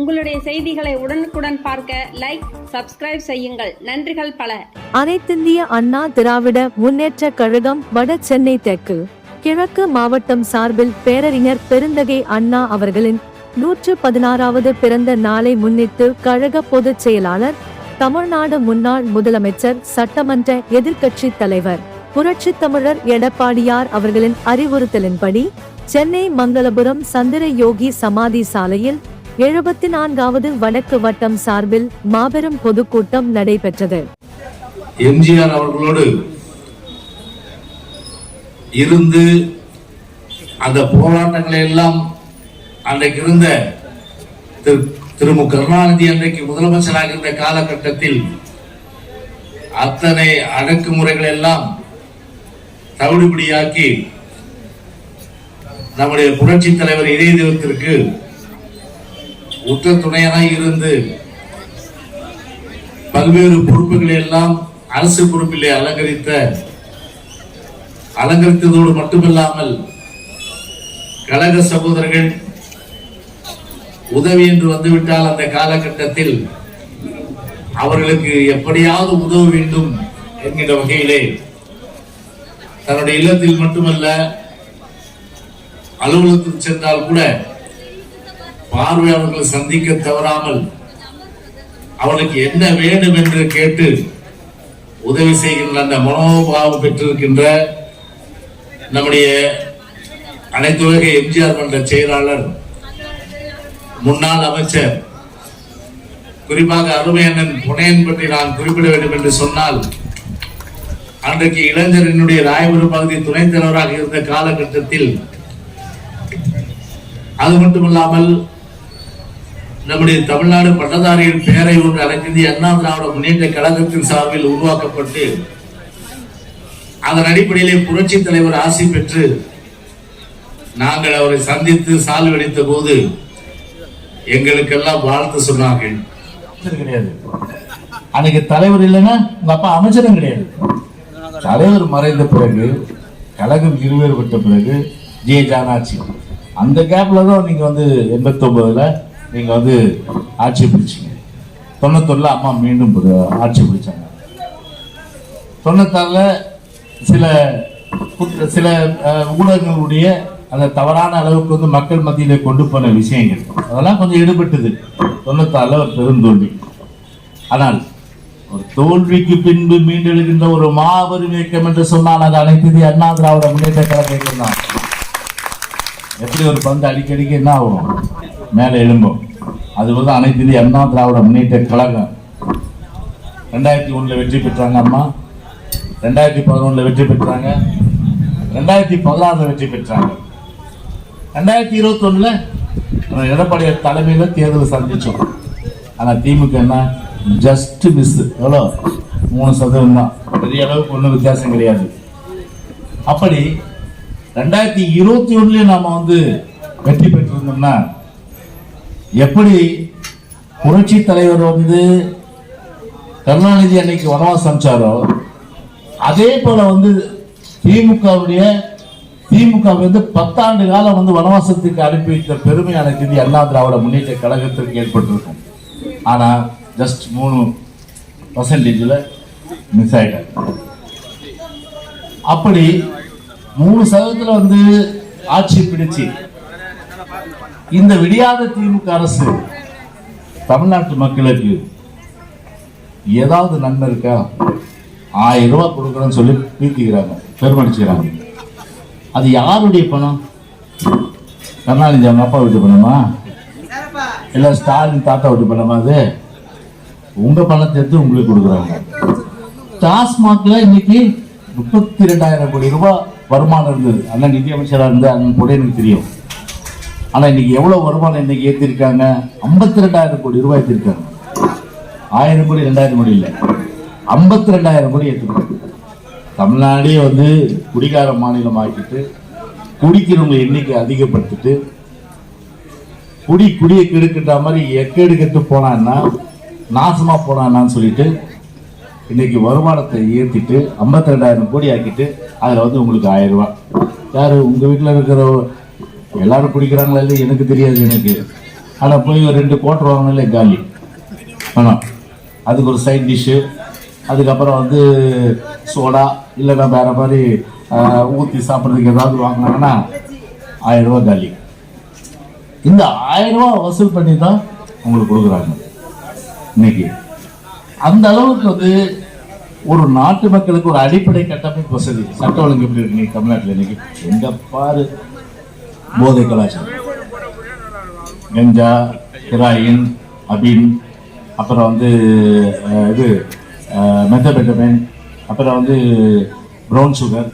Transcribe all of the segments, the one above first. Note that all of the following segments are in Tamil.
உங்களுடைய செய்திகளை உடனுக்குடன் பார்க்க லைக், சப்ஸ்கிரைப் செய்யுங்கள். நன்றிகள் பல. அனைத்திந்திய அண்ணா திராவிட முன்னேற்ற கழகம் வட சென்னை தெற்கு கிழக்கு மாவட்டம் சார்பில் பேரறிஞர் பெருந்தகை அண்ணா அவர்களின் 116வது பிறந்த நாளை முன்னிட்டு கழக பொதுச் செயலாளர், தமிழ்நாடு முன்னாள் முதலமைச்சர், சட்டமன்ற எதிர்க்கட்சி தலைவர், புரட்சித் தமிழர் எடப்பாடியார் அவர்களின் அறிவுறுத்தலின்படி சென்னை மங்களபுரம் சந்திர யோகி சமாதி சாலையில் 74வது வடக்கு வட்டம் சார்பில் மாபெரும் பொதுக்கூட்டம் நடைபெற்றது. எம்ஜிஆர் அவர்களோடு இருந்து அந்த போராட்டங்களை எல்லாம் அன்றைக்கு இருந்த திரு மு. கருணாநிதி அன்றைக்கு முதலமைச்சராக இருந்த காலகட்டத்தில் அத்தனை அடக்குமுறைகள் எல்லாம் தவிடுபடியாக்கி நம்முடைய புரட்சி தலைவர் இதய தெய்வத்திற்கு உற்ற துணையாக இருந்து பல்வேறு பொறுப்புகளை எல்லாம் அரசு பொறுப்பிலே அலங்கரித்ததோடு மட்டுமில்லாமல் கழக சகோதரர்கள் உதவி என்று வந்துவிட்டால் அந்த காலகட்டத்தில் அவர்களுக்கு எப்படியாவது உதவ வேண்டும் என்கிற வகையிலே தன்னுடைய இல்லத்தில் மட்டுமல்ல அலுவலகத்தில் சென்றால் கூட பார்வையாளர்களை சந்திக்க தவறாமல் அவர்களுக்கு என்ன வேண்டும் என்று கேட்டு உதவி செய்கின்ற அந்த மனோபாவம் பெற்றிருக்கின்ற நம்முடைய அனைத்துலக எம்ஜிஆர் மன்ற செயலாளர், முன்னாள் அமைச்சர், குறிப்பாக அருமையண்ணன் புனையன் பற்றி நான் குறிப்பிட வேண்டும் என்று சொன்னால், அன்றைக்கு இளைஞரினுடைய ராயபுரம் பகுதி துணைத் தலைவராக இருந்த காலகட்டத்தில் அது மட்டுமல்லாமல் நம்முடைய தமிழ்நாடு பட்டதாரியின் பெயரை ஒன்று அனைத்திந்திய அண்ணா திராவிட முன்னேற்ற கழகத்தின் சார்பில் உருவாக்கப்பட்டு அதன் அடிப்படையிலே புரட்சி தலைவர் ஆசி பெற்று நாங்கள் அவரை சந்தித்து சால்வடித்த போது எங்களுக்கெல்லாம் வாழ்த்து சொன்னார்கள். கிடையாது, அன்னைக்கு தலைவர் இல்லைன்னா உங்க அப்பா அமைச்சரும் கிடையாது. தலைவர் மறைந்த பிறகு கழகம் இருவேறுபட்ட பிறகு ஜே ஜானாட்சி, அந்த கேப்ல தான் நீங்க 89ல நீங்க ஆட்சி பிடிச்சீங்க. 91ல அம்மா மீண்டும் ஆட்சி பிடிச்சாங்க. 96ல சில ஊடகங்களுடைய அந்த தவறான அளவுக்கு மக்கள் மத்தியில கொண்டு போன விஷயங்கள் அதெல்லாம் கொஞ்சம் ஈடுபட்டது. 96ல ஒரு பெருந்தோல்வி. ஆனால் ஒரு தோல்விக்கு பின்பு மீண்டெழுகின்ற ஒரு மாபெரும் இயக்கம் என்று சொன்னால் அது அனைத்து அண்ணா திராவிட முன்னேற்ற கழகம் தான். எப்படி ஒரு பந்து அடிக்கடிக்கு என்ன ஆகும், மேலே எழும்பும். அது அனைத்து இந்திய அண்ணா திராவிட முன்னேற்ற கழகம் 2001 வெற்றி பெற்றாங்க அம்மா, 2011 வெற்றி பெற்றாங்க, 2016 வெற்றி பெற்றாங்க, 2021 எடப்பாடி தலைமையில தேர்தல் சந்திச்சோம். ஆனா திமுக என்ன, ஜஸ்ட் மிஸ், எவ்வளோ 3% தான், பெரிய அளவுக்கு ஒன்றும் வித்தியாசம் கிடையாது. அப்படி 2021 நாம வெற்றி பெற்றிருந்தோம்னா எப்படி புரட்சி தலைவர் கருணாநிதி அன்னைக்கு வனவாசம் அமைச்சாரோ அதே போல திமுக 10 ஆண்டு காலம் வனவாசத்துக்கு அனுப்பி வைத்த பெருமை அனைத்து இந்திய அண்ணா திராவிட முன்னேற்ற கழகத்திற்கு ஏற்பட்டிருக்கும். ஆனா ஜஸ்ட் 3% மிஸ் ஆயிட்டாங்க. அப்படி 3% ஆட்சி பிடிச்சு இந்த விடியாத திமுக அரசு தமிழ்நாட்டு மக்களுக்கு ஏதாவது நன்மை இருக்கா? 1000 ரூபாய் கொடுக்கணும்னு சொல்லி பீத்திக்கிறாங்க, பெருமடிச்சுக்கிறாங்க. அது யாருடைய பணம்? கருணாநிதி அவங்க அப்பா வீட்டு பணமா, இல்ல ஸ்டாலின் தாத்தா வீட்டு பணமா? அது உங்க பணத்தை எடுத்து உங்களுக்கு கொடுக்குறாங்க. டாஸ்மாக்ல இன்னைக்கு 32,000 கோடி ரூபாய் வருமானம் இருந்தது. அண்ணன் நிதி அமைச்சராக இருந்து அண்ணன் கூட எனக்கு தெரியும். ஆனா இன்னைக்கு எவ்வளவு வருமானம் இன்னைக்கு ஏற்றிருக்காங்க? 52,000 கோடி ரூபாய் ஏற்றிருக்காங்க. 1000 கோடி 2000 கோடி இல்லை, 52,000 கோடி ஏற்றிருக்காங்க. தமிழ்நாடே குடிகார மாநிலம் ஆக்கிட்டு குடிக்கிறவங்க எண்ணிக்கை அதிகப்படுத்திட்டு குடியை கெடுக்கின்ற மாதிரி எக்கேடு கெட்டு போனான்னா நாசமா போனான்னு சொல்லிட்டு இன்னைக்கு வருமானத்தை ஏற்றிட்டு 52,000 கோடி ஆக்கிட்டு அதில் உங்களுக்கு 1000 ரூபாய். யாரு உங்க வீட்டில் இருக்கிற எல்லாரும் குடிக்கிறாங்களா இல்லை எனக்கு தெரியாது. எனக்கு அதில் போய் ஒரு 2 குவார்டர் வாங்கினாலே காலி பணம். அதுக்கு ஒரு சைட் டிஷ்ஷு, அதுக்கப்புறம் வந்து சோடா இல்லைன்னா வேற மாதிரி ஊற்றி சாப்பிட்றதுக்கு ஏதாவது வாங்கினாங்கன்னா 1000 ரூபா காலி. இந்த 1000 ரூபா வசூல் பண்ணி தான் உங்களுக்கு கொடுக்குறாங்க இன்னைக்கு. அந்த அளவுக்கு வந்து ஒரு நாட்டு மக்களுக்கு ஒரு அடிப்படை கட்டமைப்பு வசதி, சட்ட ஒழுங்கு எப்படி இருக்கு இன்னைக்கு தமிழ்நாட்டில்? இன்னைக்கு எங்க பாரு போதை கலாச்சாரம், கஞ்சா, ஹெராயின், அபின், அப்புறம் வந்து இது மெத்தபெட்டமைன், அப்புறம் வந்து ப்ரௌன் சுகர்,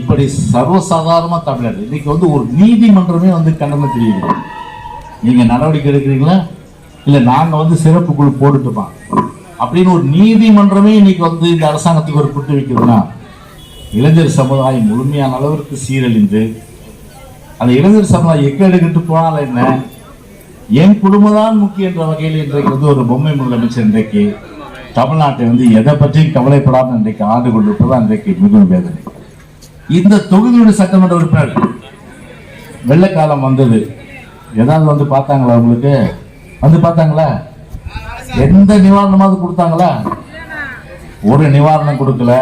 இப்படி சர்வசாதாரணமாக தமிழ்நாடு இன்னைக்கு வந்து ஒரு நீதிமன்றமே வந்து கண்டனம் தெரியுது. நீங்கள் நடவடிக்கை எடுக்கிறீங்களா இல்லை நாங்கள் வந்து சிறப்பு குழு போட்டுட்டுப்போம் அப்படின்னு ஒரு நீதிமன்றமே இன்னைக்கு வந்து இந்த அரசாங்கத்துக்கு ஒரு குட்டு வைக்கிறதுனா, இளைஞர் சமுதாயம் முழுமையான அளவிற்கு சீரழிந்து அந்த இளைஞர் சமுதாயம் எக்கெடுக்கிட்டு போனால் என்ன, என் குடும்பம் தான் முக்கியம் என்ற வகையில் இன்றைக்கு வந்து ஒரு பொம்மை முதலமைச்சர் இன்றைக்கு தமிழ்நாட்டை வந்து எதை பற்றியும் கவலைப்படாமல் இன்றைக்கு ஆண்டு கொண்டிருப்பதான் இன்றைக்கு மிகவும் வேதனை. இந்த தொகுதியுடைய சட்டமன்ற உறுப்பினர் வெள்ளக்காலம் வந்தது, ஏதாவது வந்து பார்த்தாங்களா? உங்களுக்கு வந்து பார்த்தாங்களா? எந்த நிவாரணமாவது கொடுத்தாங்களா? ஒரு நிவாரணம் கொடுக்கல.